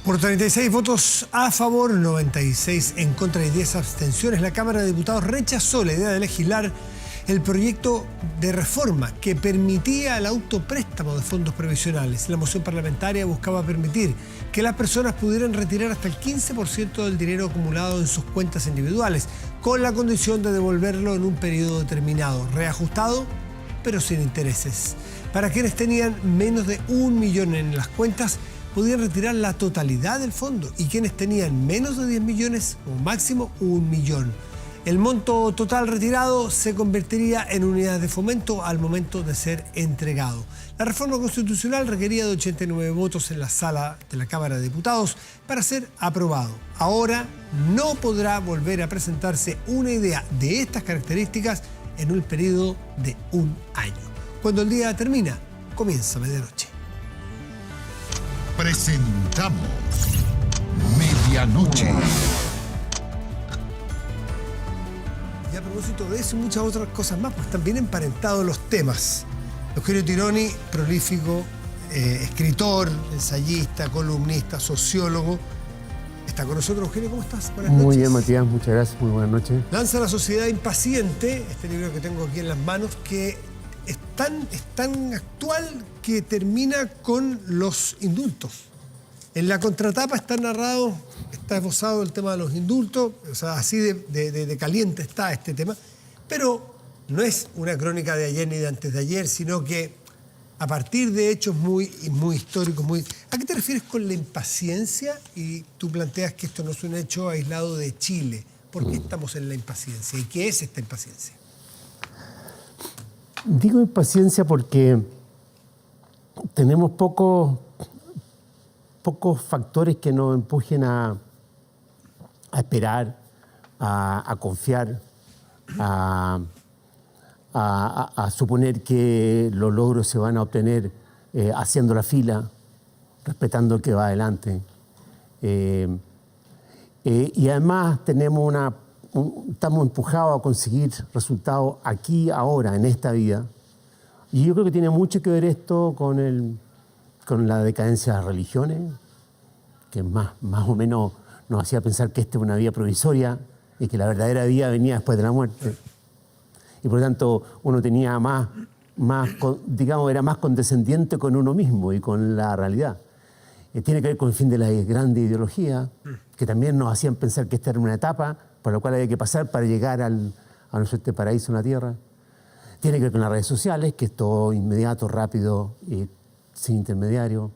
Por 36 votos a favor, 96 en contra y 10 abstenciones, la Cámara de Diputados rechazó la idea de legislar el proyecto de reforma que permitía el autopréstamo de fondos previsionales. La moción parlamentaria buscaba permitir que las personas pudieran retirar hasta el 15% del dinero acumulado en sus cuentas individuales, con la condición de devolverlo en un periodo determinado, reajustado, pero sin intereses. Para quienes tenían menos de 1 millón en las cuentas, podían retirar la totalidad del fondo, y quienes tenían menos de 10 millones, o máximo 1 millón. El monto total retirado se convertiría en unidades de fomento al momento de ser entregado. La reforma constitucional requería de 89 votos en la sala de la Cámara de Diputados para ser aprobado. Ahora no podrá volver a presentarse una idea de estas características en un periodo de 1 año. Cuando el día termina, comienza medianoche. Presentamos Medianoche. Y a propósito de eso y muchas otras cosas más, pues están bien emparentados los temas. Eugenio Tironi, prolífico, escritor, ensayista, columnista, sociólogo, está con nosotros. Eugenio, ¿cómo estás? Buenas noches. Muy bien, Matías, muchas gracias, muy buenas noches. Lanza La Sociedad Impaciente, este libro que tengo aquí en las manos, que es tan actual que termina con los indultos. En la contratapa está narrado, está esbozado el tema de los indultos, o sea, así de caliente está este tema, pero no es una crónica de ayer ni de antes de ayer, sino que a partir de hechos muy históricos, ¿A qué te refieres con la impaciencia? Y tú planteas que esto no es un hecho aislado de Chile. ¿Por qué estamos en la impaciencia? ¿Y qué es esta impaciencia? Digo impaciencia porque tenemos pocos factores que nos empujen a esperar, a confiar, a suponer que los logros se van a obtener haciendo la fila, respetando el que va adelante. Y además estamos empujados a conseguir resultados aquí, ahora, en esta vida. Y yo creo que tiene mucho que ver esto con la decadencia de las religiones, que más o menos nos hacía pensar que esta es una vida provisoria y que la verdadera vida venía después de la muerte. Y por lo tanto uno tenía era más condescendiente con uno mismo y con la realidad. Tiene que ver con el fin de la grande ideología, que también nos hacían pensar que esta era una etapa por la cual había que pasar para llegar a nuestro paraíso en la tierra. Tiene que ver con las redes sociales, que es todo inmediato, rápido y sin intermediario.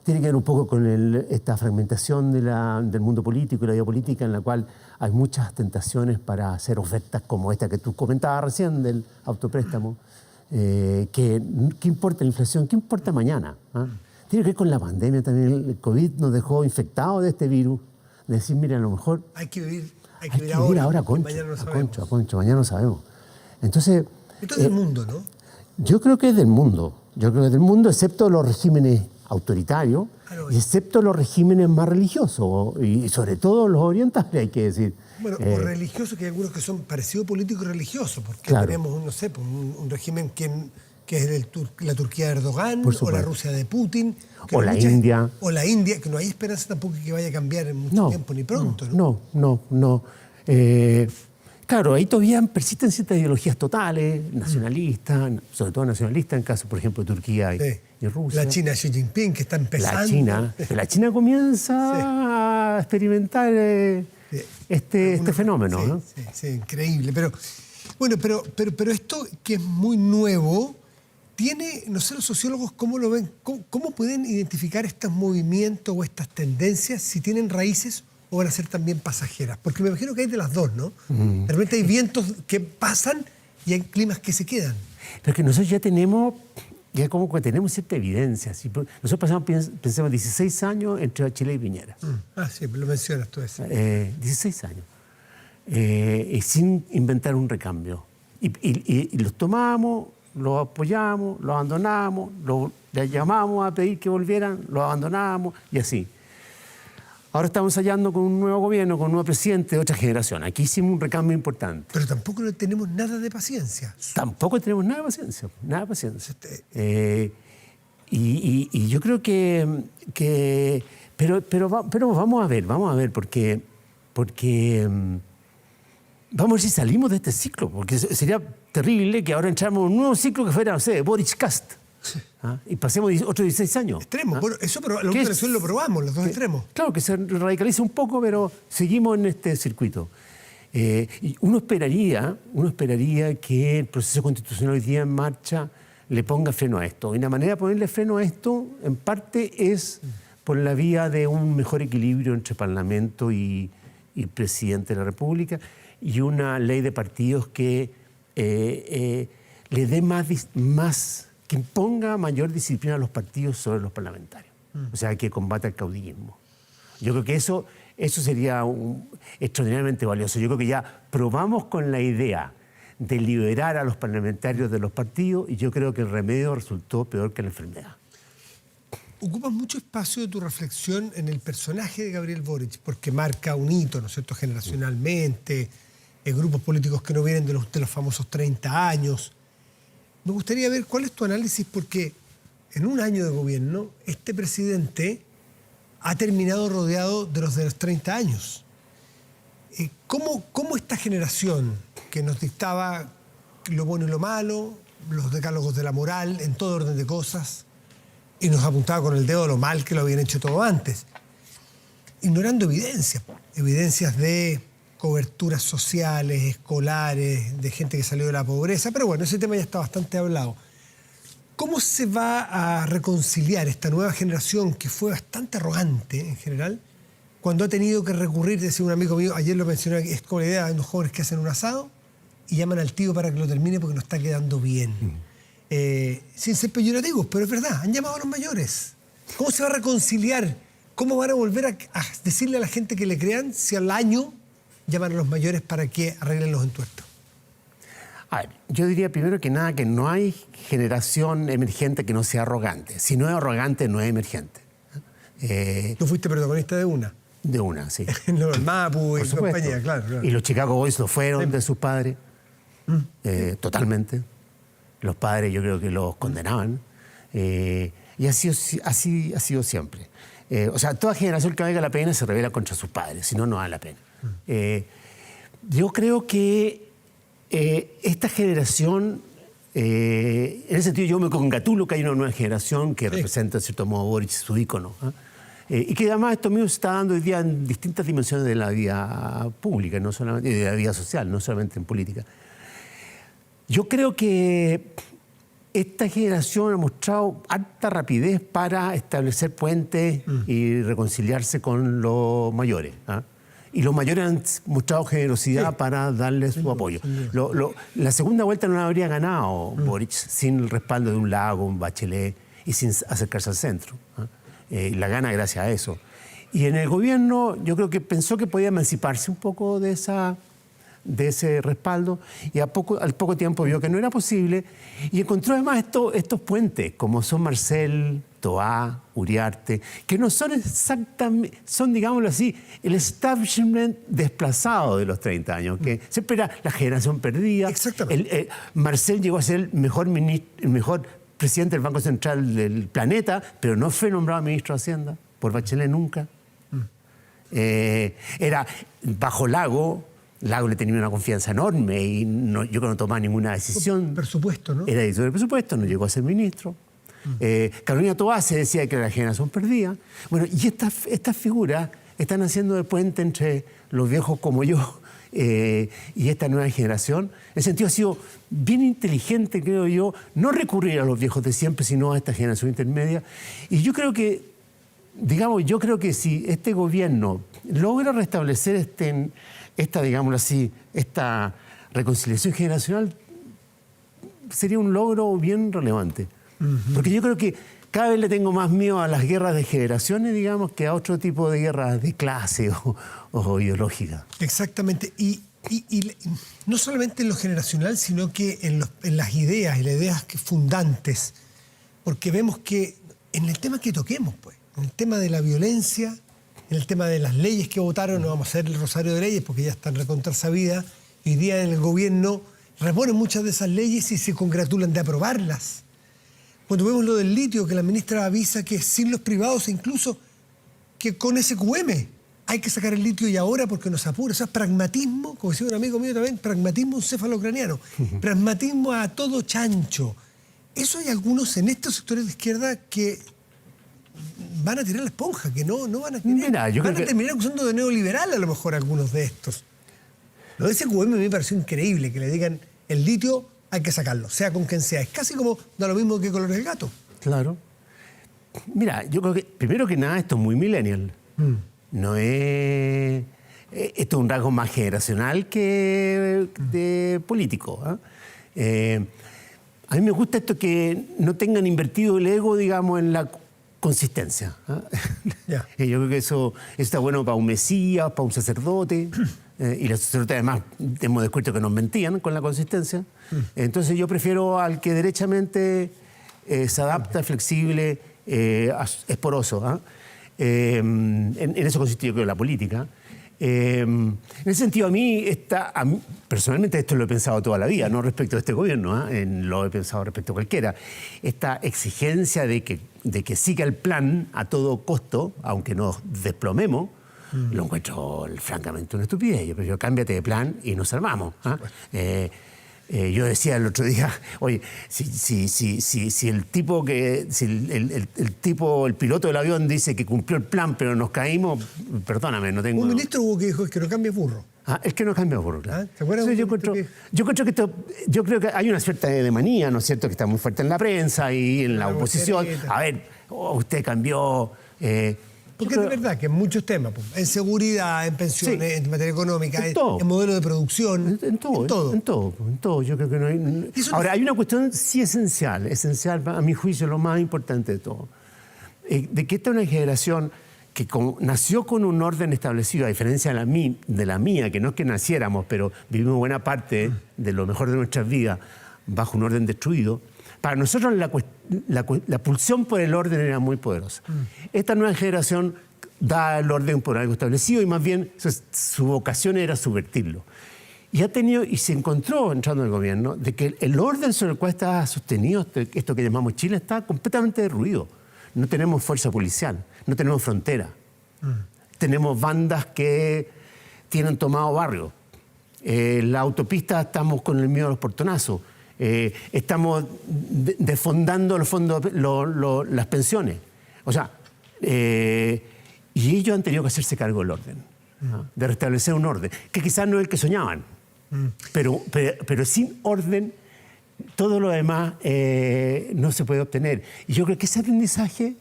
Tiene que ver un poco con esta fragmentación del mundo político y la vida política, en la cual hay muchas tentaciones para hacer ofertas como esta que tú comentabas recién del autopréstamo. ¿Qué importa la inflación? ¿Qué importa mañana? Tiene que ver con la pandemia también. El COVID nos dejó infectados de este virus. De decir, mira, a lo mejor Hay que vivir ahora, Concho, mañana no sabemos. Entonces, esto es del mundo, ¿no? Yo creo que es del mundo. Yo creo que es del mundo, excepto los regímenes autoritarios, y excepto los regímenes más religiosos, y sobre todo los orientales, hay que decir. Bueno, o religiosos, que hay algunos que son parecidos políticos y religiosos, porque claro, tenemos, un régimen que es la Turquía de Erdogan, o la Rusia de Putin. O la India. O la India, que no hay esperanza tampoco que vaya a cambiar en mucho tiempo, ni pronto, ¿no? No. Claro, ahí todavía persisten ciertas ideologías totales, nacionalistas, sobre todo nacionalistas, en caso, por ejemplo, de Turquía y Rusia. La China Xi Jinping, que está empezando. La China comienza a experimentar este fenómeno, ¿no? Sí, increíble. Pero esto, que es muy nuevo, no sé los sociólogos cómo lo ven, cómo pueden identificar estos movimientos o estas tendencias, si tienen raíces o van a ser también pasajeras. Porque me imagino que hay de las dos, ¿no? De repente hay vientos que pasan y hay climas que se quedan. Pero es que nosotros ya como que tenemos cierta evidencia. ¿Sí? Nosotros pensamos 16 años entre Chile y Piñera. Sí, lo mencionas tú eso. 16 años. Sin inventar un recambio. Y los tomamos, los apoyamos, los abandonamos, les llamamos a pedir que volvieran, los abandonábamos y así. Ahora estamos ensayando con un nuevo gobierno, con un nuevo presidente de otra generación. Aquí hicimos un recambio importante. Pero tampoco tenemos nada de paciencia. Tampoco tenemos nada de paciencia. Y yo creo pero vamos a ver, porque vamos a ver si salimos de este ciclo, porque sería terrible que ahora entráramos en un nuevo ciclo que fuera, no sé, Boric Cast. ¿Ah? Y pasemos otros 16 años. Extremos. ¿Ah? Bueno, eso la última elección lo probamos, los dos extremos. Claro, que se radicaliza un poco, pero seguimos en este circuito. Y uno esperaría que el proceso constitucional hoy día en marcha le ponga freno a esto. Y la manera de ponerle freno a esto, en parte, es por la vía de un mejor equilibrio entre Parlamento y Presidente de la República, y una ley de partidos que le dé más, que imponga mayor disciplina a los partidos sobre los parlamentarios. O sea, que combata el caudillismo. Yo creo que eso sería extraordinariamente valioso. Yo creo que ya probamos con la idea de liberar a los parlamentarios de los partidos, y yo creo que el remedio resultó peor que la enfermedad. Ocupas mucho espacio de tu reflexión en el personaje de Gabriel Boric, porque marca un hito, ¿no es cierto?, generacionalmente, en grupos políticos que no vienen de los famosos 30 años. Me gustaría ver cuál es tu análisis, porque en un año de gobierno, este presidente ha terminado rodeado de los 30 años. ¿Cómo esta generación que nos dictaba lo bueno y lo malo, los decálogos de la moral en todo orden de cosas, y nos apuntaba con el dedo lo mal que lo habían hecho todo antes, ignorando evidencias de coberturas sociales, escolares, de gente que salió de la pobreza, pero bueno, ese tema ya está bastante hablado. ¿Cómo se va a reconciliar esta nueva generación que fue bastante arrogante en general, cuando ha tenido que recurrir, decía un amigo mío, ayer lo mencioné, es como la idea de unos jóvenes que hacen un asado y llaman al tío para que lo termine porque no está quedando bien? Sin ser peyorativos, pero es verdad, han llamado a los mayores. ¿Cómo se va a reconciliar? ¿Cómo van a volver a decirle a la gente que le crean si al año llaman a los mayores para que arreglen los entuertos? A ver, yo diría primero que nada que no hay generación emergente que no sea arrogante. Si no es arrogante, no es emergente. Tú fuiste protagonista de una. De una, sí. Los Mapu y compañía, claro. Y los Chicago Boys lo fueron de sus padres, totalmente. Los padres yo creo que los condenaban. Y así ha sido siempre. O sea, toda generación que valga la pena se rebela contra sus padres, si no, no vale la pena. Yo creo que esta generación, en ese sentido yo me congratulo que hay una nueva generación que representa en cierto modo Boric, su ícono. Y que además esto mismo se está dando hoy día en distintas dimensiones de la vida pública, no solamente de la vida social, no solamente en política. Yo creo que esta generación ha mostrado alta rapidez para establecer puentes y reconciliarse con los mayores. Y los mayores han mostrado generosidad para darle su apoyo. La segunda vuelta no la habría ganado Boric sin el respaldo de un Lago, un Bachelet y sin acercarse al centro. La gana gracias a eso. Y en el gobierno yo creo que pensó que podía emanciparse un poco de ese respaldo, y al poco tiempo vio que no era posible y encontró además estos puentes como son Marcel, Toá, Uriarte, que no son exactamente, son, digámoslo así, el establishment desplazado de los 30 años, que siempre era la generación perdida. Exactamente. Marcel llegó a ser el mejor presidente del Banco Central del planeta, pero no fue nombrado ministro de Hacienda por Bachelet nunca. Era bajo Lago le tenía una confianza enorme y yo que no tomaba ninguna decisión. Presupuesto, ¿no? Era editor del presupuesto, no llegó a ser ministro. Carolina Toá se decía que era la generación perdida. Bueno, y estas figuras están haciendo de puente entre los viejos como yo y esta nueva generación. En ese sentido ha sido bien inteligente, creo yo, no recurrir a los viejos de siempre, sino a esta generación intermedia. Y yo creo que, si este gobierno logra restablecer esta reconciliación generacional, sería un logro bien relevante. Porque yo creo que cada vez le tengo más miedo a las guerras de generaciones, digamos, que a otro tipo de guerras de clase o ideológicas. Exactamente. Y no solamente en lo generacional, sino que en las ideas y las ideas fundantes. Porque vemos que en el tema que toquemos, pues, en el tema de la violencia, en el tema de las leyes que votaron, no vamos a hacer el rosario de leyes porque ya están recontrasabidas. Hoy día en el gobierno reponen muchas de esas leyes y se congratulan de aprobarlas. Cuando vemos lo del litio, que la ministra avisa que sin los privados, e incluso que con SQM hay que sacar el litio y ahora porque nos apura. Eso es pragmatismo, como decía un amigo mío también, pragmatismo encefalocraniano, pragmatismo a todo chancho. Eso hay algunos en estos sectores de izquierda que van a tirar la esponja, que no van a querer. Mira, yo van creo a terminar acusando de neoliberal a lo mejor algunos de estos. Lo de SQM me pareció increíble, que le digan el litio hay que sacarlo, sea con quien sea. Es casi como da lo mismo que color el gato. Claro. Mira, yo creo que primero que nada esto es muy millennial. No es... Esto es un rasgo más generacional que de político. A mí me gusta esto que no tengan invertido el ego, digamos, en la consistencia. Yeah. Yo creo que eso está bueno para un mesías, para un sacerdote. Y los sacerdotes además hemos descubierto que nos mentían con la consistencia. Entonces yo prefiero al que derechamente se adapta, es flexible, es poroso. En eso consiste yo creo la política. En ese sentido, a mí, personalmente esto lo he pensado toda la vida, no respecto a este gobierno, lo he pensado respecto a cualquiera. Esta exigencia de que siga el plan a todo costo, aunque nos desplomemos, lo encuentro francamente una estupidez. Yo prefiero cámbiate de plan y nos salvamos. Yo decía el otro día, oye, si el tipo el piloto del avión dice que cumplió el plan, pero nos caímos, perdóname, no tengo... Un ministro hubo que dijo que no cambie burro. Es que no cambia burro, claro. ¿Se acuerdan? Entonces, yo creo que hay una cierta demanía, ¿no es cierto?, que está muy fuerte en la prensa y en la oposición. A ver, usted cambió... Porque es de verdad que en muchos temas, en seguridad, en pensiones, en materia económica, en modelo de producción, en todo. Yo creo que no hay... Ahora, hay una cuestión sí esencial, a mi juicio, lo más importante de todo. De que esta es una generación que nació con un orden establecido, a diferencia de la mía, que no es que naciéramos, pero vivimos buena parte de lo mejor de nuestras vidas bajo un orden destruido. Para nosotros la pulsión por el orden era muy poderosa. Esta nueva generación da el orden por algo establecido y más bien su vocación era subvertirlo. Y se encontró, entrando en el gobierno, de que el orden sobre el cual estaba sostenido esto que llamamos Chile está completamente derruido. No tenemos fuerza policial, no tenemos frontera. Tenemos bandas que tienen tomado barrio. La autopista estamos con el miedo a los portonazos. Estamos desfondando las pensiones. O sea, y ellos han tenido que hacerse cargo del orden, de restablecer un orden, que quizás no es el que soñaban, pero sin orden todo lo demás no se puede obtener. Y yo creo que ese aprendizaje,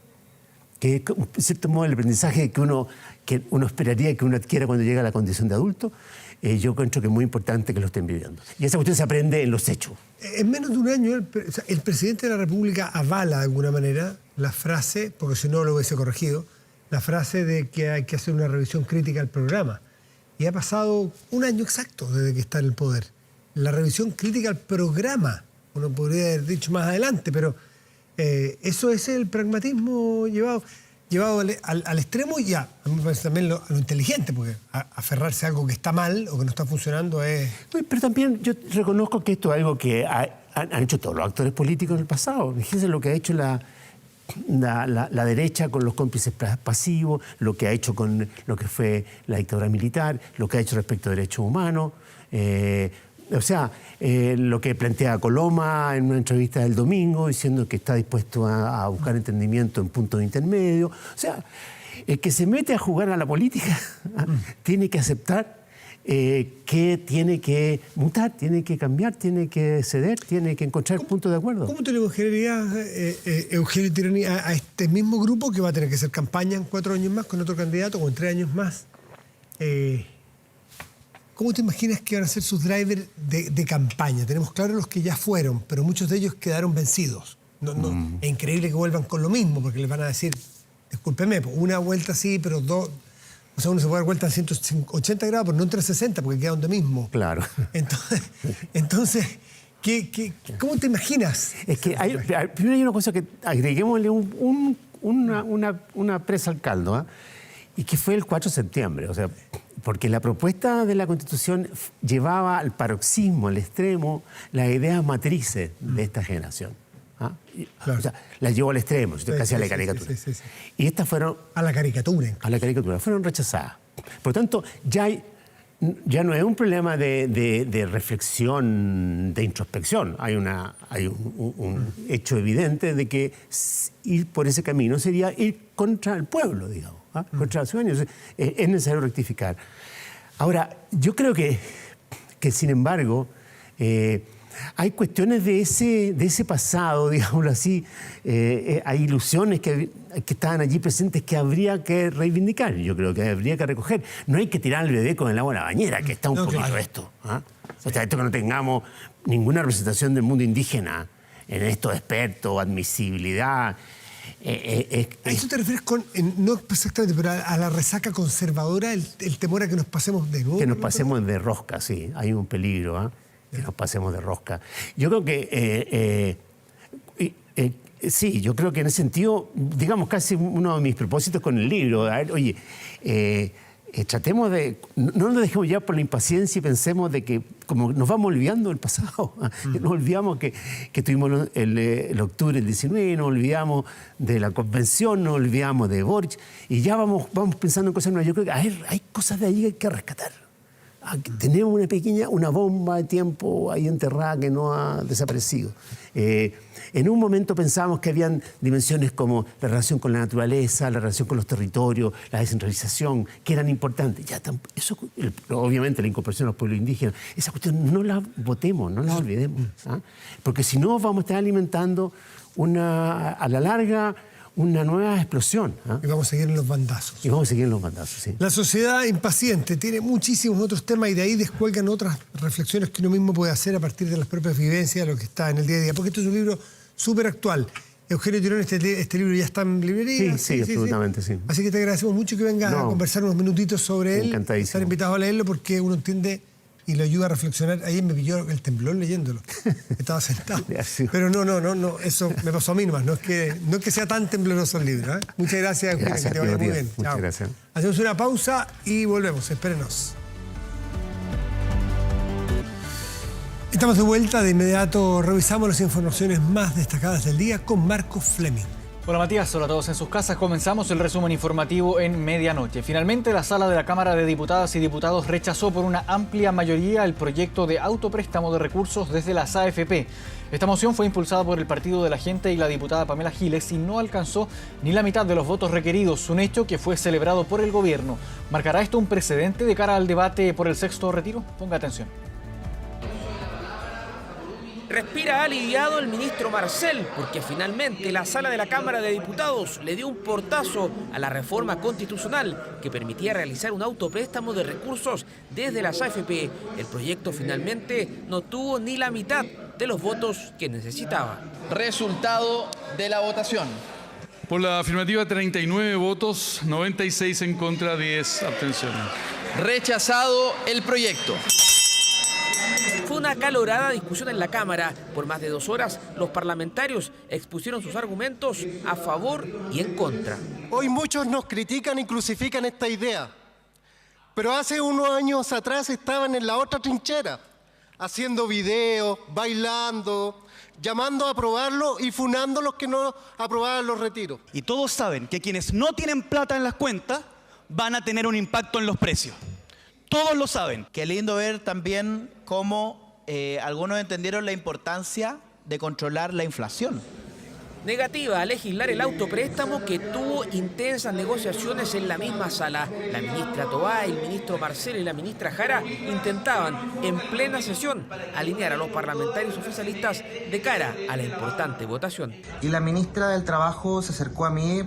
que es en cierto modo el aprendizaje que uno esperaría que uno adquiera cuando llega a la condición de adulto, yo encuentro que es muy importante que lo estén viviendo. Y esa cuestión se aprende en los hechos. En menos de un año, el presidente de la República avala de alguna manera la frase, porque si no lo hubiese corregido, la frase de que hay que hacer una revisión crítica al programa. Y ha pasado un año exacto desde que está en el poder. La revisión crítica al programa, uno podría haber dicho más adelante, pero eso es el pragmatismo llevado al extremo y a mí me parece también lo inteligente, porque aferrarse a algo que está mal o que no está funcionando es... Pero también yo reconozco que esto es algo que han hecho todos los actores políticos en el pasado. Fíjense lo que ha hecho la derecha con los cómplices pasivos, lo que ha hecho con lo que fue la dictadura militar, lo que ha hecho respecto a derechos humanos. Lo que plantea Coloma en una entrevista del domingo, diciendo que está dispuesto a buscar entendimiento en puntos intermedios. O sea, el que se mete a jugar a la política tiene que aceptar que tiene que mutar, tiene que cambiar, tiene que ceder, tiene que encontrar puntos de acuerdo. ¿Cómo te le Eugenio Tiranía, a este mismo grupo que va a tener que hacer campaña en 4 años más con otro candidato o en 3 años más? ¿Cómo te imaginas que van a ser sus drivers de campaña? Tenemos claro los que ya fueron, pero muchos de ellos quedaron vencidos. Es increíble que vuelvan con lo mismo, porque les van a decir, discúlpeme, una vuelta sí, pero dos... O sea, uno se puede dar vuelta a 180 grados, pero no en 360, porque queda donde mismo. Claro. Entonces ¿cómo te imaginas? Es que primero hay una cosa que agreguémosle una presa al caldo, y que fue el 4 de septiembre. O sea, porque la propuesta de la Constitución llevaba al paroxismo, al extremo, las ideas matrices de esta generación. ¿ah? Claro. O sea, las llevó al extremo, casi a la sí, caricatura. sí. Y estas fueron... A la caricatura. A la caricatura, fueron rechazadas. Por lo tanto, ya no es un problema de reflexión, de introspección. Hay un hecho evidente de que ir por ese camino sería ir contra el pueblo, digamos, ¿ah? Contra los ciudadanos. Es necesario rectificar. Ahora, yo creo que sin embargo, hay cuestiones de ese pasado, digámoslo así, hay ilusiones que estaban allí presentes que habría que reivindicar, yo creo que habría que recoger. No hay que tirar el bebé con el agua a la bañera, que está un poquito claro. Esto. ¿Ah? O sea, esto que no tengamos ninguna representación del mundo indígena en estos expertos, admisibilidad. ¿A eso te refieres con, no exactamente, pero a la resaca conservadora, el temor a que nos pasemos de nuevo? Que nos pasemos de rosca, sí, hay un peligro, ¿eh? Que nos pasemos de rosca. Yo creo que, sí, yo creo que en ese sentido, digamos, casi uno de mis propósitos con el libro, a ver, oye, tratemos de, no nos dejemos ya por la impaciencia y pensemos de que como nos vamos olvidando del pasado, nos olvidamos que tuvimos el octubre del 19, nos olvidamos de la convención, nos olvidamos de Boric y ya vamos pensando en cosas nuevas. Yo creo que hay cosas de ahí que hay que rescatar. Tenemos una bomba de tiempo ahí enterrada que no ha desaparecido. En un momento pensábamos que habían dimensiones como la relación con la naturaleza, la relación con los territorios, la descentralización, que eran importantes. Eso, obviamente la incorporación a los pueblos indígenas, esa cuestión no la votemos, no la olvidemos. ¿Ah? Porque si no vamos a estar alimentando a la larga una nueva explosión. ¿Ah? Y vamos a seguir en los bandazos. Sí. La sociedad impaciente tiene muchísimos otros temas y de ahí descuelgan otras reflexiones que uno mismo puede hacer a partir de las propias vivencias, de lo que está en el día a día. Porque esto es un libro súper actual. Eugenio Tirón, este libro ya está en librería. Sí, absolutamente, sí. Así que te agradecemos mucho que vengas a conversar unos minutitos sobre él. Encantadísimo. Estar invitado a leerlo porque uno entiende y lo ayuda a reflexionar. Ayer me pilló el temblor leyéndolo. Estaba sentado. Pero no, eso me pasó a mí nomás. No es que sea tan tembloroso el libro. Muchas gracias, Eugenio, que te vaya muy bien. Muchas gracias. Hacemos una pausa y volvemos. Espérenos. Estamos de vuelta. De inmediato revisamos las informaciones más destacadas del día con Marcos Fleming. Hola Matías, hola a todos en sus casas. Comenzamos el resumen informativo en medianoche. Finalmente, la sala de la Cámara de Diputadas y Diputados rechazó por una amplia mayoría el proyecto de autopréstamo de recursos desde las AFP. Esta moción fue impulsada por el Partido de la Gente y la diputada Pamela Giles y no alcanzó ni la mitad de los votos requeridos, un hecho que fue celebrado por el gobierno. ¿Marcará esto un precedente de cara al debate por el sexto retiro? Ponga atención. Respira aliviado el ministro Marcel, porque finalmente la sala de la Cámara de Diputados le dio un portazo a la reforma constitucional que permitía realizar un autopréstamo de recursos desde las AFP. El proyecto finalmente no tuvo ni la mitad de los votos que necesitaba. Resultado de la votación. Por la afirmativa, 39 votos, 96 en contra, 10 abstenciones. Rechazado el proyecto. Fue una acalorada discusión en la Cámara. Por más de 2 horas, los parlamentarios expusieron sus argumentos a favor y en contra. Hoy muchos nos critican y crucifican esta idea, pero hace unos años atrás estaban en la otra trinchera, haciendo videos, bailando, llamando a aprobarlo y funando a los que no aprobaban los retiros. Y todos saben que quienes no tienen plata en las cuentas van a tener un impacto en los precios. Todos lo saben. Qué lindo ver también cómo algunos entendieron la importancia de controlar la inflación. Negativa a legislar el autopréstamo que tuvo intensas negociaciones en la misma sala. La ministra Tobá, el ministro Marcel y la ministra Jara intentaban en plena sesión alinear a los parlamentarios oficialistas de cara a la importante votación. Y la ministra del Trabajo se acercó a mí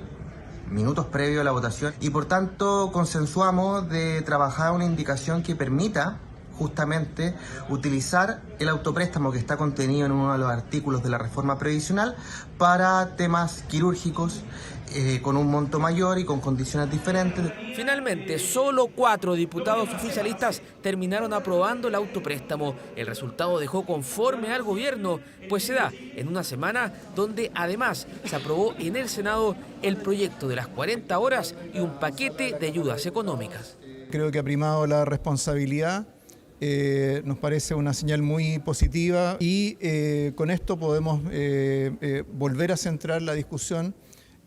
minutos previo a la votación y por tanto consensuamos de trabajar una indicación que permita justamente utilizar el autopréstamo que está contenido en uno de los artículos de la reforma previsional para temas quirúrgicos con un monto mayor y con condiciones diferentes. Finalmente, solo 4 diputados oficialistas terminaron aprobando el autopréstamo. El resultado dejó conforme al gobierno, pues se da en una semana donde además se aprobó en el Senado el proyecto de las 40 horas y un paquete de ayudas económicas. Creo que ha primado la responsabilidad nos parece una señal muy positiva y con esto podemos volver a centrar la discusión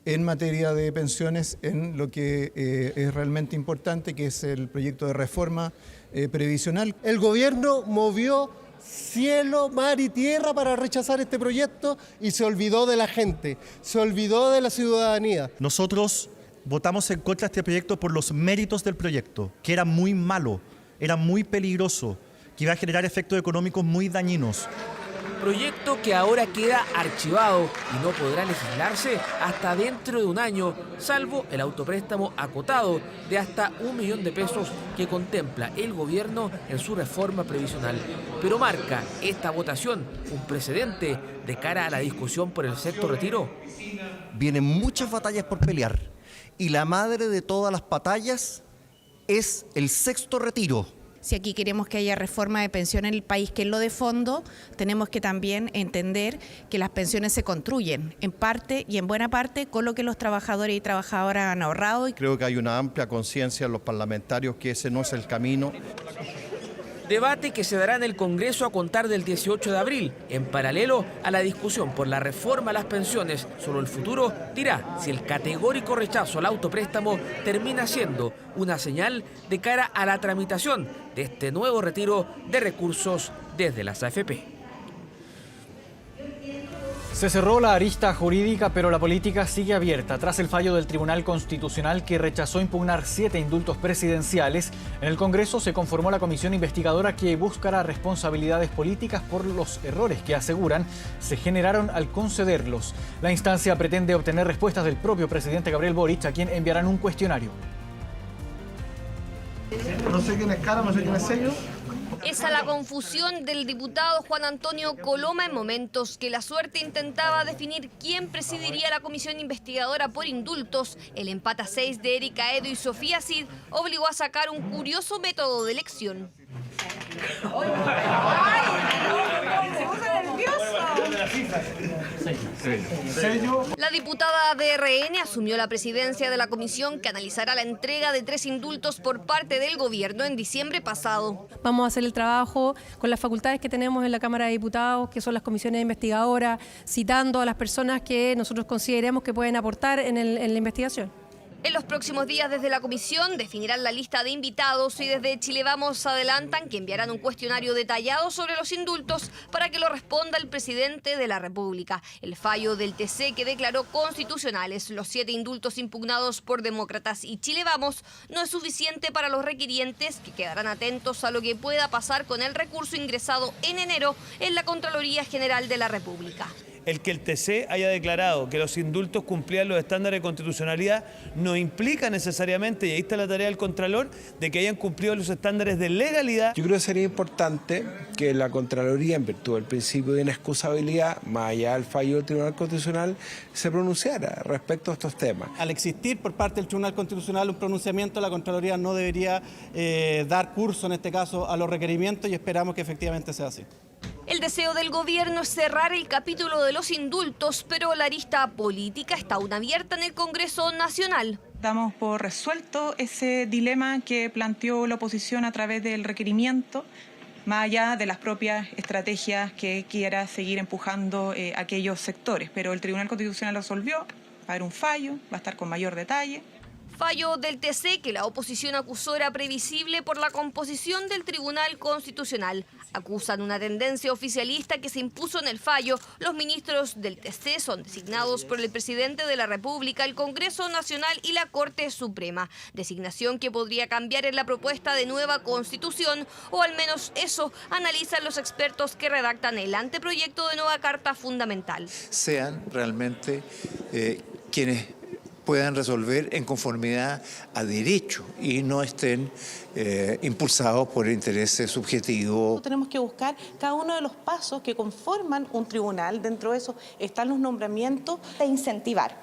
en materia de pensiones en lo que es realmente importante, que es el proyecto de reforma previsional. El gobierno movió cielo, mar y tierra para rechazar este proyecto y se olvidó de la gente, se olvidó de la ciudadanía. Nosotros votamos en contra de este proyecto por los méritos del proyecto, que era muy malo, era muy peligroso, que iba a generar efectos económicos muy dañinos. Proyecto que ahora queda archivado y no podrá legislarse hasta dentro de un año, salvo el autopréstamo acotado de hasta 1 millón de pesos que contempla el gobierno en su reforma previsional. Pero marca esta votación un precedente de cara a la discusión por el sexto retiro. Vienen muchas batallas por pelear y la madre de todas las batallas es el sexto retiro. Si aquí queremos que haya reforma de pensión en el país, que es lo de fondo, tenemos que también entender que las pensiones se construyen en parte y en buena parte con lo que los trabajadores y trabajadoras han ahorrado. Creo que hay una amplia conciencia en los parlamentarios que ese no es el camino. Debate que se dará en el Congreso a contar del 18 de abril, en paralelo a la discusión por la reforma a las pensiones. Solo el futuro dirá si el categórico rechazo al autopréstamo termina siendo una señal de cara a la tramitación de este nuevo retiro de recursos desde las AFP. Se cerró la arista jurídica, pero la política sigue abierta. Tras el fallo del Tribunal Constitucional que rechazó impugnar 7 indultos presidenciales, en el Congreso se conformó la comisión investigadora que buscará responsabilidades políticas por los errores que aseguran se generaron al concederlos. La instancia pretende obtener respuestas del propio presidente Gabriel Boric, a quien enviarán un cuestionario. No sé quién es Cara, no sé quién es sello. Esa la confusión del diputado Juan Antonio Coloma en momentos que la suerte intentaba definir quién presidiría la comisión investigadora por indultos. El empate a 6 de Erika Edo y Sofía Cid obligó a sacar un curioso método de elección. La diputada de RN asumió la presidencia de la comisión que analizará la entrega de 3 indultos por parte del gobierno en diciembre pasado. Vamos a hacer el trabajo con las facultades que tenemos en la Cámara de Diputados, que son las comisiones investigadoras, citando a las personas que nosotros consideremos que pueden aportar en la investigación. En los próximos días desde la comisión definirán la lista de invitados y desde Chile Vamos adelantan que enviarán un cuestionario detallado sobre los indultos para que lo responda el presidente de la República. El fallo del TC que declaró constitucionales los 7 indultos impugnados por Demócratas y Chile Vamos no es suficiente para los requirientes, que quedarán atentos a lo que pueda pasar con el recurso ingresado en enero en la Contraloría General de la República. El que el TC haya declarado que los indultos cumplían los estándares de constitucionalidad no implica necesariamente, y ahí está la tarea del Contralor, de que hayan cumplido los estándares de legalidad. Yo creo que sería importante que la Contraloría, en virtud del principio de inexcusabilidad, más allá del fallo del Tribunal Constitucional, se pronunciara respecto a estos temas. Al existir por parte del Tribunal Constitucional un pronunciamiento, la Contraloría no debería dar curso, en este caso, a los requerimientos y esperamos que efectivamente sea así. El deseo del gobierno es cerrar el capítulo de los indultos, pero la arista política está aún abierta en el Congreso Nacional. Damos por resuelto ese dilema que planteó la oposición a través del requerimiento, más allá de las propias estrategias que quiera seguir empujando aquellos sectores. Pero el Tribunal Constitucional resolvió, va a haber un fallo, va a estar con mayor detalle. Fallo del TC que la oposición acusó era previsible por la composición del Tribunal Constitucional. Acusan una tendencia oficialista que se impuso en el fallo. Los ministros del TC son designados por el presidente de la República, el Congreso Nacional y la Corte Suprema. Designación que podría cambiar en la propuesta de nueva Constitución, o al menos eso analizan los expertos que redactan el anteproyecto de nueva Carta Fundamental. Sean realmente quienes puedan resolver en conformidad a derecho y no estén impulsados por intereses subjetivos. Tenemos que buscar cada uno de los pasos que conforman un tribunal. Dentro de eso están los nombramientos. E incentivar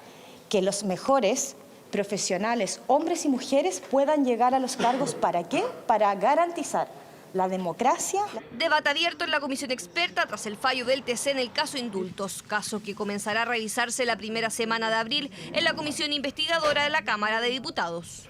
que los mejores profesionales, hombres y mujeres, puedan llegar a los cargos. ¿Para qué? Para garantizar la democracia. Debate abierto en la comisión experta tras el fallo del TC en el caso indultos, caso que comenzará a revisarse la primera semana de abril en la comisión investigadora de la Cámara de Diputados.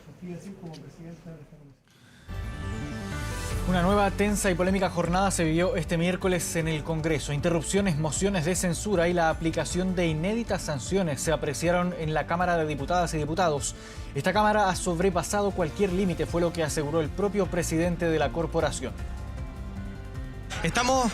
Una nueva tensa y polémica jornada se vivió este miércoles en el Congreso. Interrupciones, mociones de censura y la aplicación de inéditas sanciones se apreciaron en la Cámara de Diputadas y Diputados. Esta Cámara ha sobrepasado cualquier límite, fue lo que aseguró el propio presidente de la corporación. Estamos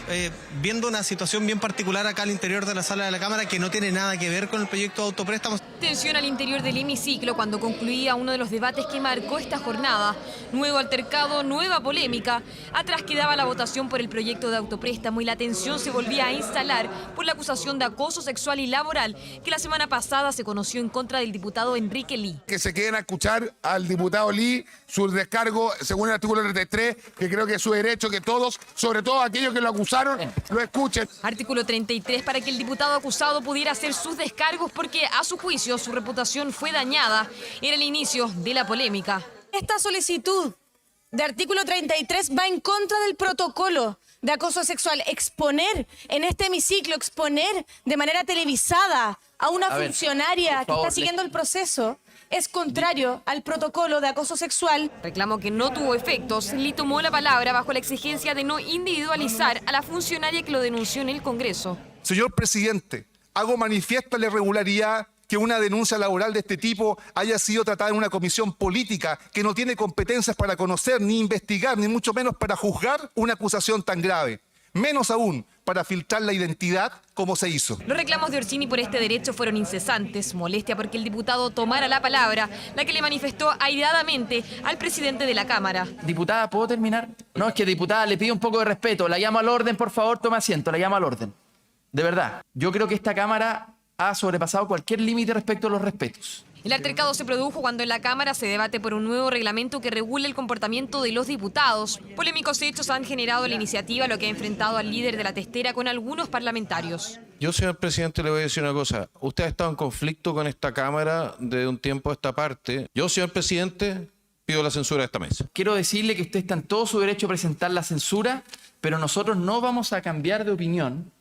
viendo una situación bien particular acá al interior de la sala de la Cámara que no tiene nada que ver con el proyecto de autopréstamos. Tensión al interior del hemiciclo cuando concluía uno de los debates que marcó esta jornada. Nuevo altercado, nueva polémica. Atrás quedaba la votación por el proyecto de autopréstamo y la tensión se volvía a instalar por la acusación de acoso sexual y laboral que la semana pasada se conoció en contra del diputado Enrique Ly. Que se queden a escuchar al diputado Ly su descargo según el artículo 33, que creo que es su derecho, que todos, sobre todo aquellos que lo acusaron, lo escuchen. Artículo 33 para que el diputado acusado pudiera hacer sus descargos porque a su juicio su reputación fue dañada. Era el inicio de la polémica. Esta solicitud de artículo 33 va en contra del protocolo de acoso sexual. Exponer en este hemiciclo, exponer de manera televisada a una funcionaria que está siguiendo el proceso es contrario al protocolo de acoso sexual. Reclamo que no tuvo efectos. Ly tomó la palabra bajo la exigencia de no individualizar a la funcionaria que lo denunció en el Congreso. Señor presidente, hago manifiesta la irregularidad que una denuncia laboral de este tipo haya sido tratada en una comisión política que no tiene competencias para conocer, ni investigar, ni mucho menos para juzgar una acusación tan grave. Menos aún para filtrar la identidad como se hizo. Los reclamos de Orsini por este derecho fueron incesantes. Molestia porque el diputado tomara la palabra, la que le manifestó airadamente al presidente de la Cámara. Diputada, ¿puedo terminar? No, es que diputada, le pido un poco de respeto. La llamo al orden, por favor, tome asiento. La llamo al orden. De verdad, yo creo que esta Cámara ha sobrepasado cualquier límite respecto a los respetos. El altercado se produjo cuando en la Cámara se debate por un nuevo reglamento que regule el comportamiento de los diputados. Polémicos hechos han generado la iniciativa, lo que ha enfrentado al líder de la testera con algunos parlamentarios. Yo, señor presidente, le voy a decir una cosa. Usted ha estado en conflicto con esta Cámara desde un tiempo a esta parte. Yo, señor presidente, pido la censura de esta mesa. Quiero decirle que usted está en todo su derecho a presentar la censura, pero nosotros no vamos a cambiar de opinión.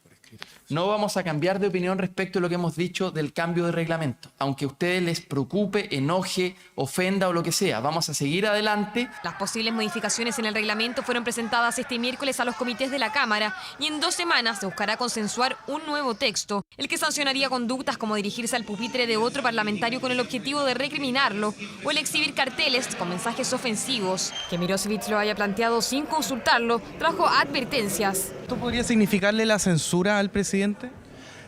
No vamos a cambiar de opinión respecto a lo que hemos dicho del cambio de reglamento. Aunque a ustedes les preocupe, enoje, ofenda o lo que sea, vamos a seguir adelante. Las posibles modificaciones en el reglamento fueron presentadas este miércoles a los comités de la Cámara y en 2 semanas se buscará consensuar un nuevo texto, el que sancionaría conductas como dirigirse al pupitre de otro parlamentario con el objetivo de recriminarlo o el exhibir carteles con mensajes ofensivos. Que Mirosevic lo haya planteado sin consultarlo trajo advertencias. ¿Esto podría significarle la censura al presidente?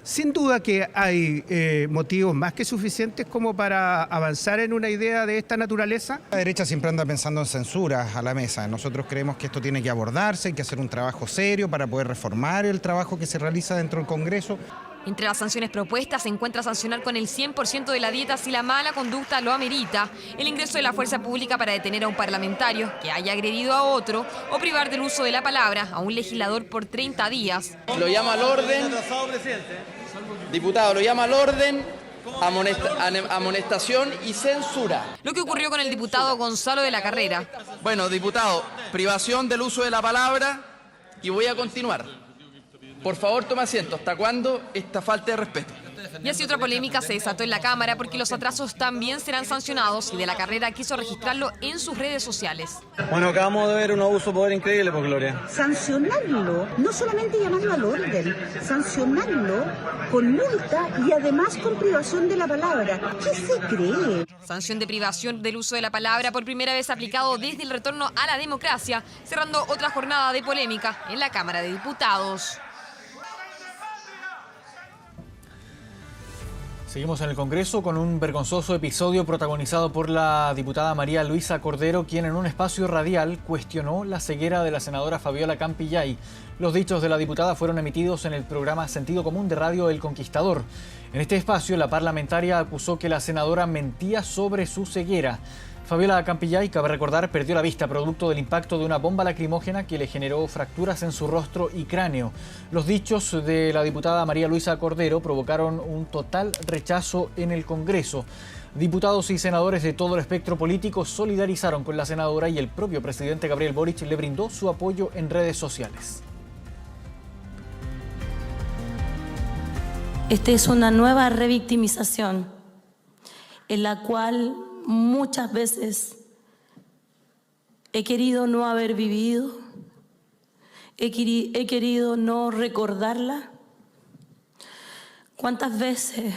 Sin duda que hay motivos más que suficientes como para avanzar en una idea de esta naturaleza. La derecha siempre anda pensando en censuras a la mesa. Nosotros creemos que esto tiene que abordarse, hay que hacer un trabajo serio para poder reformar el trabajo que se realiza dentro del Congreso. Entre las sanciones propuestas se encuentra sancionar con el 100% de la dieta si la mala conducta lo amerita, el ingreso de la fuerza pública para detener a un parlamentario que haya agredido a otro o privar del uso de la palabra a un legislador por 30 días. Lo llama al orden. Diputado, lo llama al orden. Amonestación y censura. Lo que ocurrió con el diputado Gonzalo de la Carrera. Bueno, diputado, privación del uso de la palabra y voy a continuar. Por favor, tome asiento. ¿Hasta cuándo esta falta de respeto? Y así otra polémica se desató en la Cámara porque los atrasos también serán sancionados y de la Carrera quiso registrarlo en sus redes sociales. Bueno, acabamos de ver un abuso de poder increíble, por Gloria. Sancionarlo, no solamente llamarlo al orden, sancionarlo con multa y además con privación de la palabra. ¿Qué se cree? Sanción de privación del uso de la palabra por primera vez aplicado desde el retorno a la democracia, cerrando otra jornada de polémica en la Cámara de Diputados. Seguimos en el Congreso con un vergonzoso episodio protagonizado por la diputada María Luisa Cordero, quien en un espacio radial cuestionó la ceguera de la senadora Fabiola Campillay. Los dichos de la diputada fueron emitidos en el programa Sentido Común de Radio El Conquistador. En este espacio, la parlamentaria acusó que la senadora mentía sobre su ceguera. Fabiola Campillay, cabe recordar, perdió la vista producto del impacto de una bomba lacrimógena que le generó fracturas en su rostro y cráneo. Los dichos de la diputada María Luisa Cordero provocaron un total rechazo en el Congreso. Diputados y senadores de todo el espectro político solidarizaron con la senadora y el propio presidente Gabriel Boric le brindó su apoyo en redes sociales. Esta es una nueva revictimización en la cual muchas veces he querido no haber vivido he querido no recordarla. ¿Cuántas veces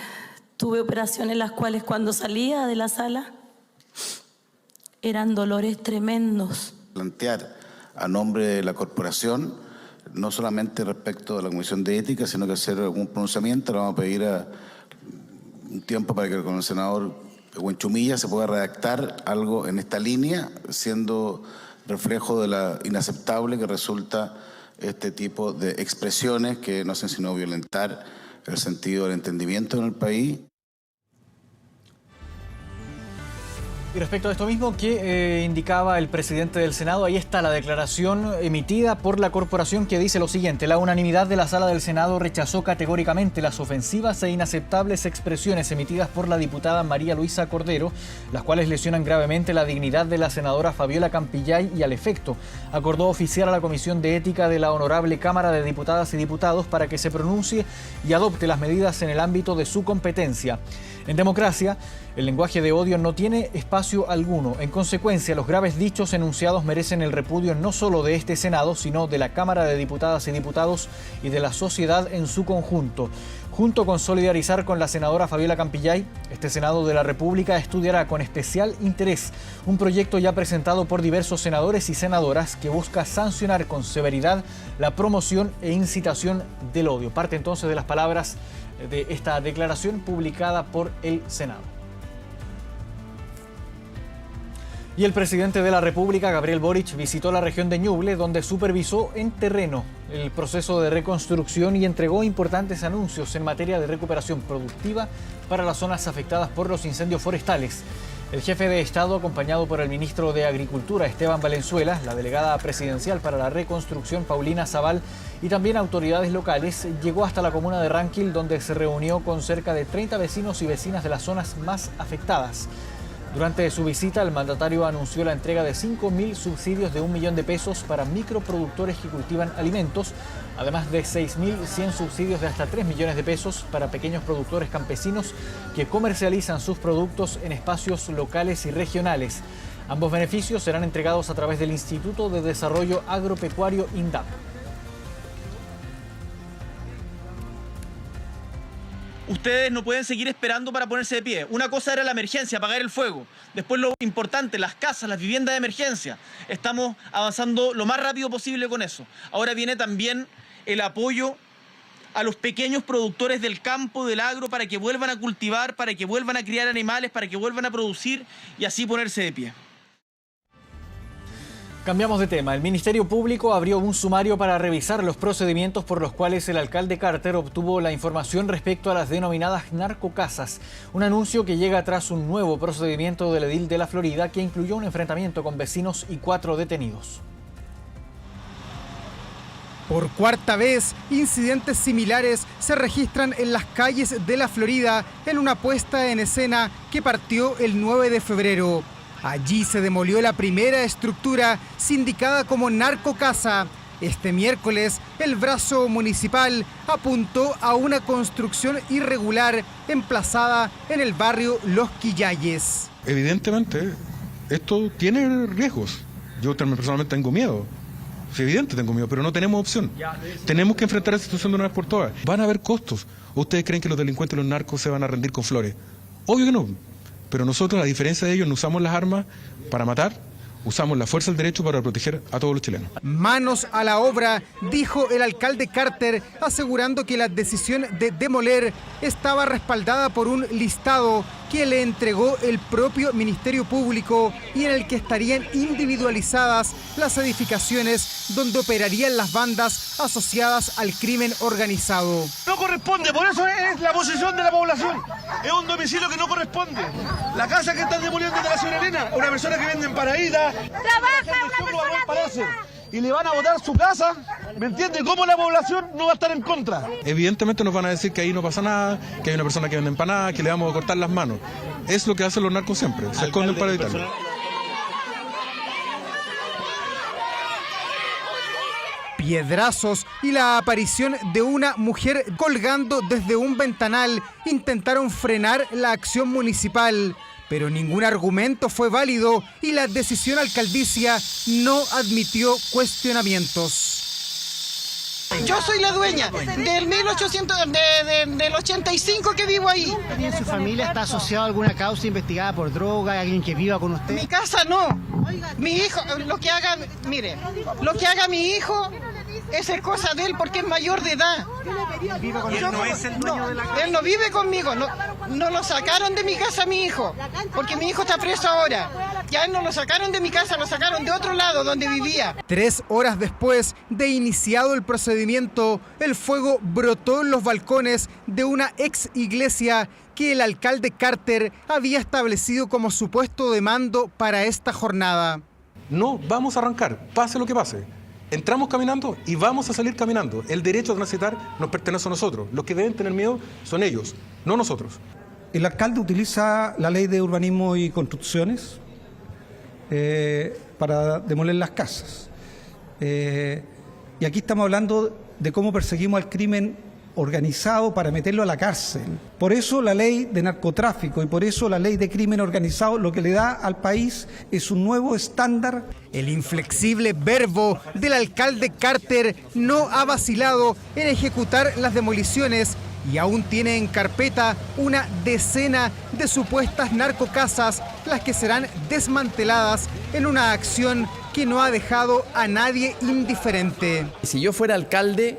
tuve operaciones en las cuales cuando salía de la sala eran dolores tremendos? Plantear a nombre de la corporación, no solamente respecto a la Comisión de Ética, sino que hacer algún pronunciamiento. Le vamos a pedir un tiempo para que con el senador Huenchumilla se pueda redactar algo en esta línea, siendo reflejo de la inaceptable que resulta este tipo de expresiones que no hacen sino violentar el sentido del entendimiento en el país. Y respecto a esto mismo que indicaba el presidente del Senado, ahí está la declaración emitida por la corporación que dice lo siguiente: la unanimidad de la Sala del Senado rechazó categóricamente las ofensivas e inaceptables expresiones emitidas por la diputada María Luisa Cordero, las cuales lesionan gravemente la dignidad de la senadora Fabiola Campillay y al efecto acordó oficiar a la Comisión de Ética de la Honorable Cámara de Diputadas y Diputados para que se pronuncie y adopte las medidas en el ámbito de su competencia. En democracia, el lenguaje de odio no tiene espacio alguno. En consecuencia, los graves dichos enunciados merecen el repudio no solo de este Senado, sino de la Cámara de Diputadas y Diputados y de la sociedad en su conjunto. Junto con solidarizar con la senadora Fabiola Campillay, este Senado de la República estudiará con especial interés un proyecto ya presentado por diversos senadores y senadoras que busca sancionar con severidad la promoción e incitación del odio. Parte entonces de las palabras de esta declaración publicada por el Senado. Y el presidente de la República, Gabriel Boric, visitó la región de Ñuble, donde supervisó en terreno el proceso de reconstrucción y entregó importantes anuncios en materia de recuperación productiva para las zonas afectadas por los incendios forestales. El jefe de Estado, acompañado por el ministro de Agricultura, Esteban Valenzuela, la delegada presidencial para la reconstrucción, Paulina Zabal, y también autoridades locales, llegó hasta la comuna de Ranquil, donde se reunió con cerca de 30 vecinos y vecinas de las zonas más afectadas. Durante su visita, el mandatario anunció la entrega de 5.000 subsidios de 1 millón de pesos para microproductores que cultivan alimentos, además de 6.100 subsidios de hasta 3 millones de pesos para pequeños productores campesinos que comercializan sus productos en espacios locales y regionales. Ambos beneficios serán entregados a través del Instituto de Desarrollo Agropecuario INDAP. Ustedes no pueden seguir esperando para ponerse de pie. Una cosa era la emergencia, apagar el fuego. Después lo importante, las casas, las viviendas de emergencia. Estamos avanzando lo más rápido posible con eso. Ahora viene también el apoyo a los pequeños productores del campo, del agro, para que vuelvan a cultivar, para que vuelvan a criar animales, para que vuelvan a producir y así ponerse de pie. Cambiamos de tema. El Ministerio Público abrió un sumario para revisar los procedimientos por los cuales el alcalde Carter obtuvo la información respecto a las denominadas narcocasas. Un anuncio que llega tras un nuevo procedimiento del edil de la Florida que incluyó un enfrentamiento con vecinos y 4 detenidos. Por cuarta vez, incidentes similares se registran en las calles de la Florida en una puesta en escena que partió el 9 de febrero. Allí se demolió la primera estructura sindicada como narcocasa. Este miércoles, el brazo municipal apuntó a una construcción irregular emplazada en el barrio Los Quillayes. Evidentemente, esto tiene riesgos. Yo personalmente tengo miedo. Es evidente, tengo miedo, pero no tenemos opción. Tenemos que enfrentar esta situación de una vez por todas. Van a haber costos. ¿Ustedes creen que los delincuentes y los narcos se van a rendir con flores? Obvio que no. Pero nosotros, a diferencia de ellos, no usamos las armas para matar, usamos la fuerza del derecho para proteger a todos los chilenos. Manos a la obra, dijo el alcalde Carter, asegurando que la decisión de demoler estaba respaldada por un listado que le entregó el propio Ministerio Público y en el que estarían individualizadas las edificaciones donde operarían las bandas asociadas al crimen organizado. No corresponde, por eso es la posición de la población. Es un domicilio que no corresponde. La casa que están demoliendo de la señora Elena, una persona que vende empanaditas. Trabaja una persona y le van a botar su casa, ¿me entiende? ¿Cómo la población no va a estar en contra? Evidentemente nos van a decir que ahí no pasa nada, que hay una persona que vende empanadas, que le vamos a cortar las manos. Es lo que hacen los narcos siempre, se esconden para evitarlo. Piedrazos y la aparición de una mujer colgando desde un ventanal intentaron frenar la acción municipal. Pero ningún argumento fue válido y la decisión alcaldicia no admitió cuestionamientos. Yo soy la dueña del 1800, del 85 que vivo ahí. ¿También su familia está asociada a alguna causa investigada por droga, alguien que viva con usted? Mi casa no. Mi hijo, lo que haga mi hijo, esa es cosa de él porque es mayor de edad. ¿Y él no es el dueño de la casa? Él no vive conmigo, no lo sacaron de mi casa a mi hijo, porque mi hijo está preso ahora. Ya él no lo sacaron de mi casa, lo sacaron de otro lado donde vivía. 3 horas después de iniciado el procedimiento, el fuego brotó en los balcones de una ex iglesia que el alcalde Carter había establecido como su puesto de mando para esta jornada. No vamos a arrancar, pase lo que pase. Entramos caminando y vamos a salir caminando. El derecho a transitar nos pertenece a nosotros. Los que deben tener miedo son ellos, no nosotros. El alcalde utiliza la ley de urbanismo y construcciones para demoler las casas. Y aquí estamos hablando de cómo perseguimos al crimen organizado para meterlo a la cárcel. Por eso la ley de narcotráfico y por eso la ley de crimen organizado lo que le da al país es un nuevo estándar. El inflexible verbo del alcalde Carter no ha vacilado en ejecutar las demoliciones y aún tiene en carpeta una decena de supuestas narcocasas, las que serán desmanteladas en una acción que no ha dejado a nadie indiferente. Si yo fuera alcalde,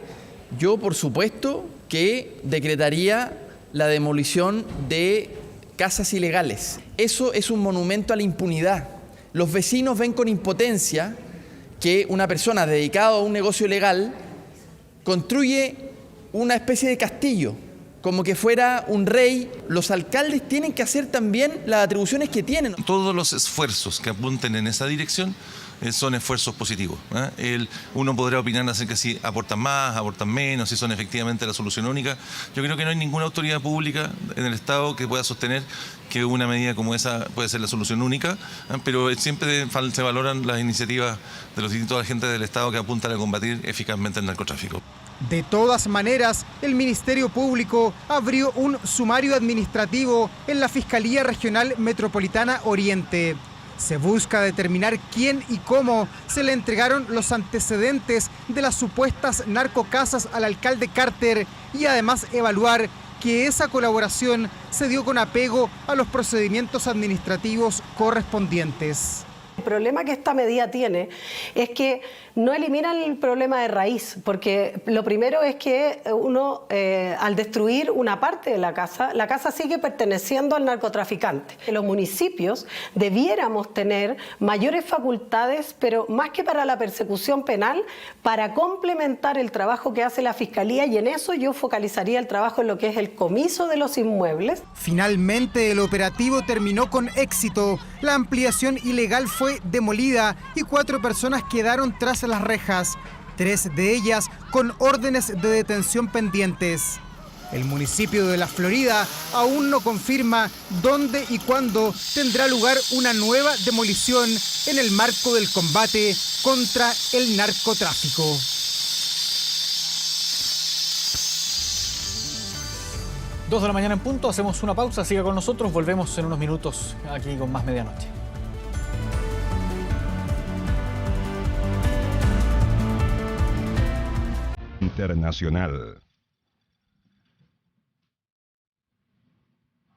yo por supuesto que decretaría la demolición de casas ilegales. Eso es un monumento a la impunidad. Los vecinos ven con impotencia que una persona dedicada a un negocio ilegal construye una especie de castillo, como que fuera un rey. Los alcaldes tienen que hacer también las atribuciones que tienen. Todos los esfuerzos que apunten en esa dirección son esfuerzos positivos. Uno podrá opinar acerca de si aportan más, aportan menos, si son efectivamente la solución única. Yo creo que no hay ninguna autoridad pública en el Estado que pueda sostener que una medida como esa puede ser la solución única, pero siempre se valoran las iniciativas de los distintos agentes del Estado que apuntan a combatir eficazmente el narcotráfico. De todas maneras, el Ministerio Público abrió un sumario administrativo en la Fiscalía Regional Metropolitana Oriente. Se busca determinar quién y cómo se le entregaron los antecedentes de las supuestas narcocasas al alcalde Carter y además evaluar que esa colaboración se dio con apego a los procedimientos administrativos correspondientes. El problema que esta medida tiene es que no elimina el problema de raíz, porque lo primero es que uno, al destruir una parte de la casa sigue perteneciendo al narcotraficante. Los municipios debiéramos tener mayores facultades, pero más que para la persecución penal, para complementar el trabajo que hace la Fiscalía, y en eso yo focalizaría el trabajo en lo que es el comiso de los inmuebles. Finalmente, el operativo terminó con éxito. La ampliación ilegal fue demolida y 4 personas quedaron tras las rejas, 3 de ellas con órdenes de detención pendientes. El municipio de La Florida aún no confirma dónde y cuándo tendrá lugar una nueva demolición en el marco del combate contra el narcotráfico. Dos de la mañana en punto, hacemos una pausa, siga con nosotros, volvemos en unos minutos aquí con más Medianoche. Internacional.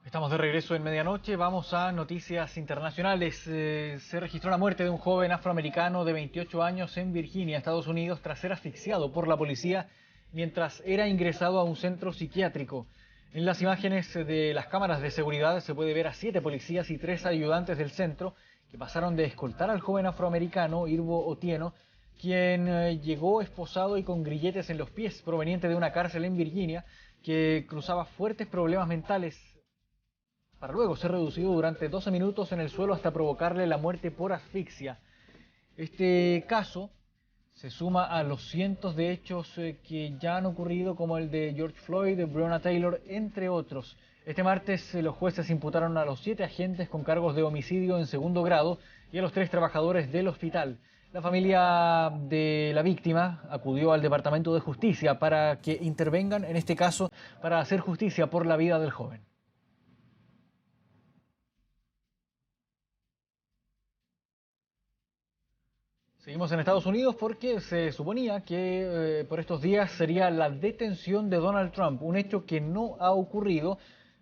Estamos de regreso en Medianoche, vamos a noticias internacionales. Se registró la muerte de un joven afroamericano de 28 años en Virginia, Estados Unidos, tras ser asfixiado por la policía mientras era ingresado a un centro psiquiátrico. En las imágenes de las cámaras de seguridad se puede ver a 7 policías y 3 ayudantes del centro que pasaron de escoltar al joven afroamericano Irvo Otieno, quien llegó esposado y con grilletes en los pies, proveniente de una cárcel en Virginia, que cruzaba fuertes problemas mentales, para luego ser reducido durante 12 minutos en el suelo hasta provocarle la muerte por asfixia. Este caso se suma a los cientos de hechos que ya han ocurrido, como el de George Floyd, de Breonna Taylor, entre otros. Este martes los jueces imputaron a los 7 agentes con cargos de homicidio en segundo grado y a los 3 trabajadores del hospital. La familia de la víctima acudió al Departamento de Justicia para que intervengan en este caso para hacer justicia por la vida del joven. Seguimos en Estados Unidos porque se suponía que por estos días sería la detención de Donald Trump, un hecho que no ha ocurrido,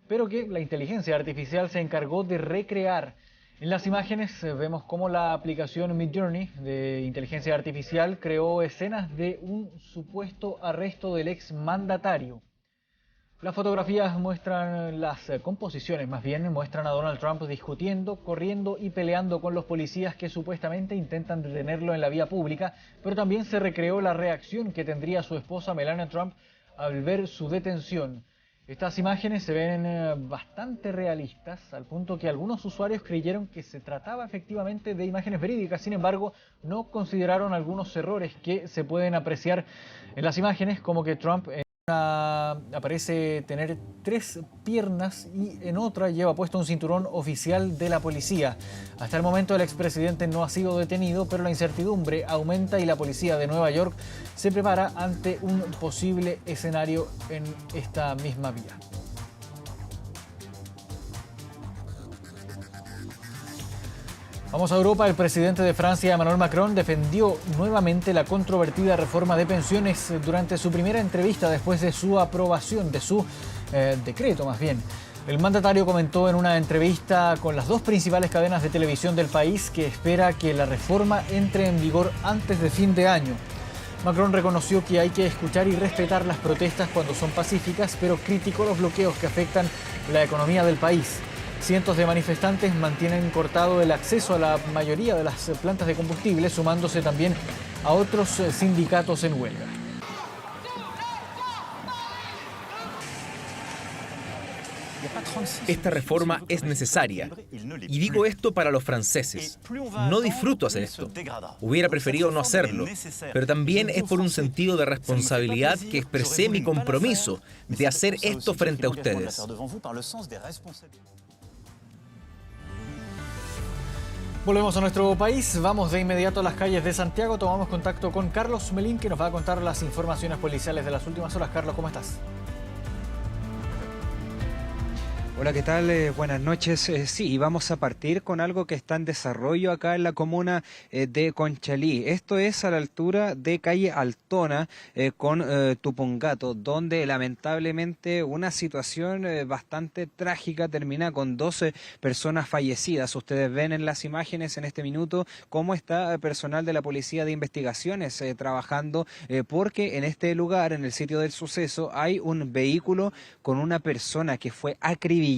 pero que la inteligencia artificial se encargó de recrear. En las imágenes vemos cómo la aplicación Midjourney de inteligencia artificial creó escenas de un supuesto arresto del exmandatario. Las fotografías muestran, las composiciones más bien, muestran a Donald Trump discutiendo, corriendo y peleando con los policías que supuestamente intentan detenerlo en la vía pública, pero también se recreó la reacción que tendría su esposa Melania Trump al ver su detención. Estas imágenes se ven bastante realistas, al punto que algunos usuarios creyeron que se trataba efectivamente de imágenes verídicas. Sin embargo, no consideraron algunos errores que se pueden apreciar en las imágenes, como que Trump aparece tener 3 piernas y en otra lleva puesto un cinturón oficial de la policía. Hasta el momento el expresidente no ha sido detenido, pero la incertidumbre aumenta y la policía de Nueva York se prepara ante un posible escenario en esta misma vía. Vamos a Europa. El presidente de Francia, Emmanuel Macron, defendió nuevamente la controvertida reforma de pensiones durante su primera entrevista después de su aprobación, de su decreto más bien. El mandatario comentó en una entrevista con las 2 principales cadenas de televisión del país que espera que la reforma entre en vigor antes de fin de año. Macron reconoció que hay que escuchar y respetar las protestas cuando son pacíficas, pero criticó los bloqueos que afectan la economía del país. Cientos de manifestantes mantienen cortado el acceso a la mayoría de las plantas de combustible, sumándose también a otros sindicatos en huelga. Esta reforma es necesaria. Y digo esto para los franceses. No disfruto hacer esto. Hubiera preferido no hacerlo. Pero también es por un sentido de responsabilidad que expresé mi compromiso de hacer esto frente a ustedes. Volvemos a nuestro país, vamos de inmediato a las calles de Santiago, tomamos contacto con Carlos Melín, que nos va a contar las informaciones policiales de las últimas horas. Carlos, ¿cómo estás? Hola, ¿qué tal? Buenas noches. Sí, vamos a partir con algo que está en desarrollo acá en la comuna de Conchalí. Esto es a la altura de calle Altona con Tupungato, donde lamentablemente una situación bastante trágica termina con 12 personas fallecidas. Ustedes ven en las imágenes en este minuto cómo está personal de la Policía de Investigaciones trabajando, porque en este lugar, en el sitio del suceso, hay un vehículo con una persona que fue acribillada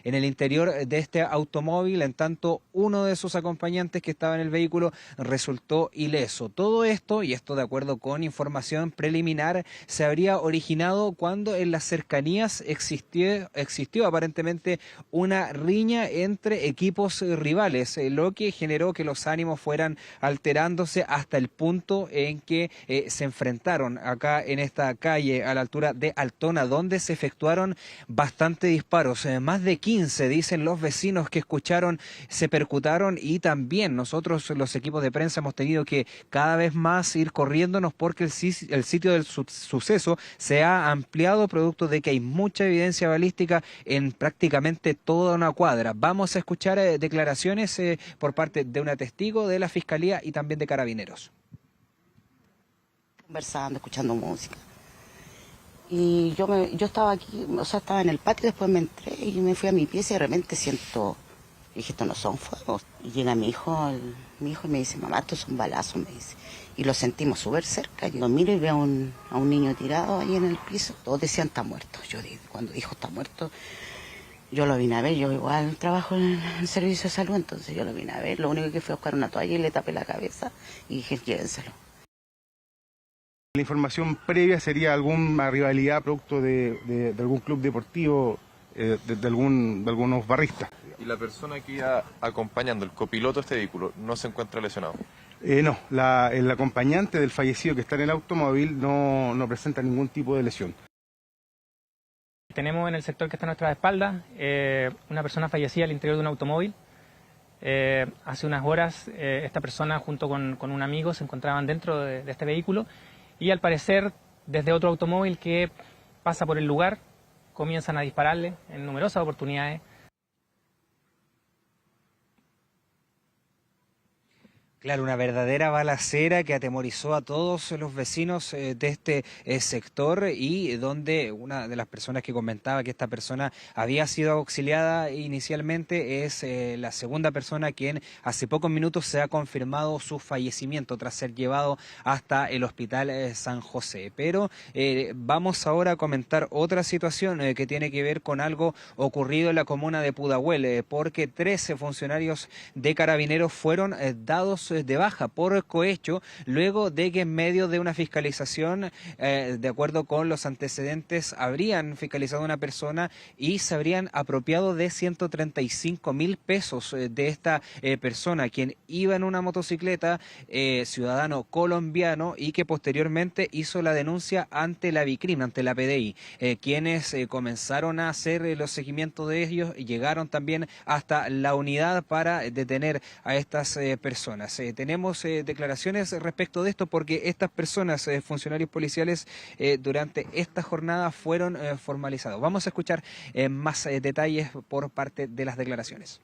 en el interior de este automóvil, en tanto uno de sus acompañantes que estaba en el vehículo resultó ileso. Todo esto, y esto de acuerdo con información preliminar, se habría originado cuando en las cercanías existió aparentemente una riña entre equipos rivales, lo que generó que los ánimos fueran alterándose hasta el punto en que se enfrentaron acá en esta calle a la altura de Altona, donde se efectuaron bastantes disparos. Más de 15, dicen los vecinos que escucharon, se percutaron, y también nosotros, los equipos de prensa, hemos tenido que cada vez más ir corriéndonos porque el sitio del suceso se ha ampliado producto de que hay mucha evidencia balística en prácticamente toda una cuadra. Vamos a escuchar declaraciones por parte de una testigo de la Fiscalía y también de Carabineros. Conversando, escuchando música. Y yo estaba aquí, o sea, estaba en el patio, después me entré y me fui a mi pieza y de repente siento, dije, estos no son fuegos. Y llega mi hijo y me dice, mamá, estos son balazos, me dice. Y lo sentimos súper cerca. Yo miro y veo a un niño tirado ahí en el piso. Todos decían, está muerto. Cuando dijo, está muerto, yo lo vine a ver. Yo igual trabajo en el servicio de salud, entonces yo lo vine a ver. Lo único que fui a buscar una toalla y le tapé la cabeza y dije, llévenselo. La información previa sería alguna rivalidad producto de algún club deportivo, de algunos barristas. ¿Y la persona que iba acompañando, el copiloto de este vehículo, no se encuentra lesionado? No, el acompañante del fallecido que está en el automóvil no presenta ningún tipo de lesión. Tenemos en el sector que está a nuestra espalda una persona fallecida al interior de un automóvil. Hace unas horas esta persona junto con un amigo se encontraban dentro de este vehículo. Y al parecer, desde otro automóvil que pasa por el lugar, comienzan a dispararle en numerosas oportunidades. Claro, una verdadera balacera que atemorizó a todos los vecinos de este sector, y donde una de las personas que comentaba que esta persona había sido auxiliada inicialmente es la segunda persona quien hace pocos minutos se ha confirmado su fallecimiento tras ser llevado hasta el hospital San José. Pero vamos ahora a comentar otra situación que tiene que ver con algo ocurrido en la comuna de Pudahuel, porque 13 funcionarios de Carabineros fueron dados de baja por cohecho luego de que en medio de una fiscalización, de acuerdo con los antecedentes, habrían fiscalizado a una persona y se habrían apropiado de 135.000 pesos de esta persona, quien iba en una motocicleta, ciudadano colombiano, y que posteriormente hizo la denuncia ante la Vicrim, ante la PDI, quienes comenzaron a hacer los seguimientos de ellos y llegaron también hasta la unidad para detener a estas personas. Tenemos declaraciones respecto de esto, porque estas personas, funcionarios policiales, durante esta jornada fueron formalizados. Vamos a escuchar más detalles por parte de las declaraciones.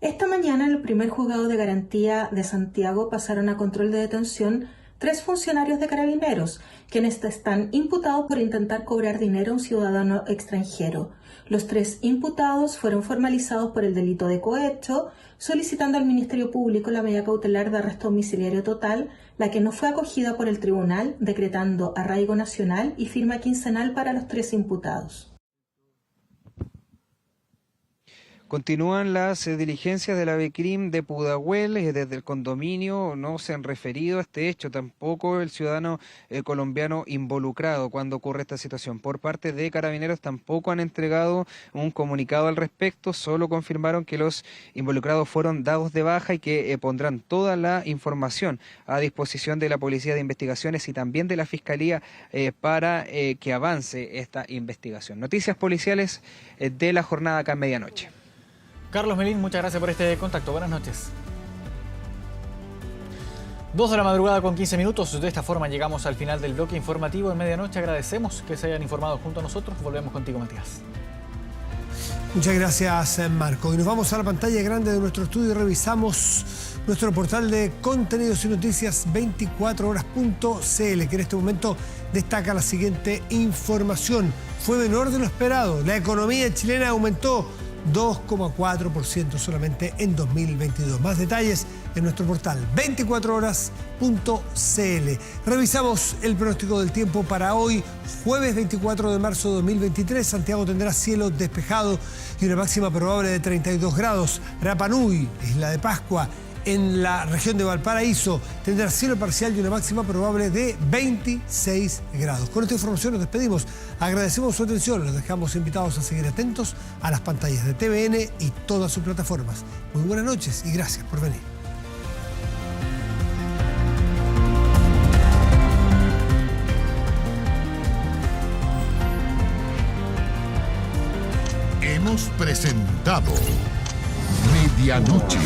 Esta mañana en el primer juzgado de garantía de Santiago pasaron a control de detención 3 funcionarios de Carabineros, quienes están imputados por intentar cobrar dinero a un ciudadano extranjero. Los 3 imputados fueron formalizados por el delito de cohecho, solicitando al Ministerio Público la medida cautelar de arresto domiciliario total, la que no fue acogida por el tribunal, decretando arraigo nacional y firma quincenal para los 3 imputados. Continúan las diligencias de la Vicrim de Pudahuel. Desde el condominio no se han referido a este hecho, tampoco el ciudadano colombiano involucrado cuando ocurre esta situación. Por parte de Carabineros tampoco han entregado un comunicado al respecto, solo confirmaron que los involucrados fueron dados de baja y que pondrán toda la información a disposición de la Policía de Investigaciones y también de la Fiscalía para que avance esta investigación. Noticias policiales de la jornada acá en Medianoche. Carlos Melín, muchas gracias por este contacto. Buenas noches. 2 de la madrugada con 15 minutos. De esta forma llegamos al final del bloque informativo en Medianoche. Agradecemos que se hayan informado junto a nosotros. Volvemos contigo, Matías. Muchas gracias, Marco. Y nos vamos a la pantalla grande de nuestro estudio y revisamos nuestro portal de contenidos y noticias 24horas.cl, que en este momento destaca la siguiente información. Fue menor de lo esperado. La economía chilena aumentó 2,4% solamente en 2022. Más detalles en nuestro portal 24horas.cl. Revisamos el pronóstico del tiempo para hoy, jueves 24 de marzo de 2023. Santiago tendrá cielo despejado y una máxima probable de 32 grados. Rapa Nui, Isla de Pascua, en la región de Valparaíso, tendrá cielo parcial y una máxima probable de 26 grados. Con esta información nos despedimos. Agradecemos su atención. Los dejamos invitados a seguir atentos a las pantallas de TVN y todas sus plataformas. Muy buenas noches y gracias por venir. Hemos presentado Medianoche.